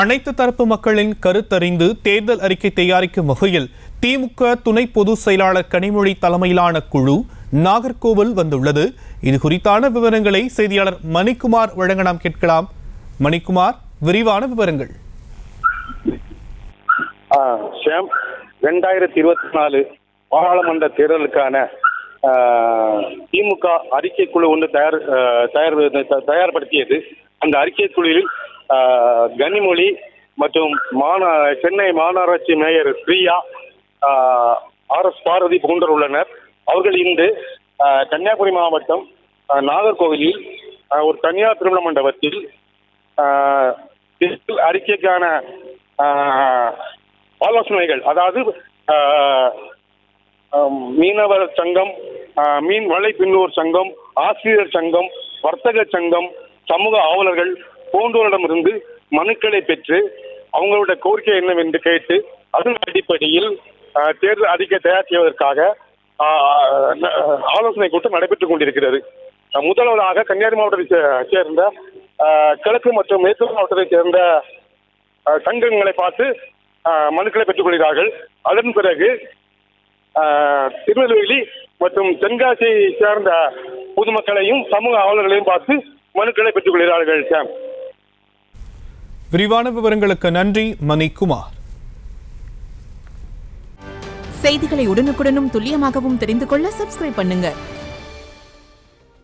அனைத்து தரப்பு மக்களின் கருத்தறிந்து தேர்தல் அறிக்கை தயாரிக்கும் வகையில் திமுக துணை பொதுச் செயலாளர் கனிமொழி தலைமையிலான குழு நாகர்கோவில் வந்துள்ளது. இது குறித்தான விவரங்களை செய்தியாளர் மணிக்குமார் வழங்க நாம் கேட்கலாம். மணிக்குமார், விரிவான விவரங்கள். 2024 பாராளுமன்ற தேர்தலுக்கான திமுக அறிக்கை குழு ஒன்று தயார்படுத்தியது. அந்த அறிக்கை குழுவில் கனிமொழி மற்றும் சென்னை மாநகராட்சி மேயர் பிரியா, RS பார்வதி போன்றோர் உள்ளனர். அவர்கள் இன்று கன்னியாகுமரி மாவட்டம் நாகர்கோவிலில் ஒரு தனியார் திருமண மண்டபத்தில் அறிக்கைக்கான ஆலோசனைகள், அதாவது மீனவர் சங்கம், மீன் வலை பின்னோர் சங்கம், ஆசிரியர் சங்கம், வர்த்தக சங்கம், சமூக ஆவலர்கள் போன்றோரிடமிருந்து மனுக்களை பெற்று அவங்களுடைய கோரிக்கை என்னவென்று கேட்டு அதன் அடிப்படையில் தேர்தல் அறிக்கை தயார் செய்வதற்காக ஆலோசனை கூட்டம் நடைபெற்றுக் கொண்டிருக்கிறது. முதல்வராக கன்னியாகுமரி மாவட்டத்தை சேர்ந்த கிழக்கு மற்றும் மேற்கு மாவட்டத்தை சேர்ந்த சங்கங்களை பார்த்து மனுக்களை பெற்றுக் கொள்கிறார்கள். அதன் பிறகு திருநெல்வேலி மற்றும் தென்காசியை சேர்ந்த பொதுமக்களையும் சமூக ஆவலர்களையும் பார்த்து மனுக்களை பெற்றுக் கொள்கிறார்கள். விரிவான விவரங்களுக்கு நன்றி மணிக்குமார். செய்திகளை உடனுக்குடனும் துல்லியமாகவும் தெரிந்து கொள்ள சப்ஸ்கிரைப் பண்ணுங்க.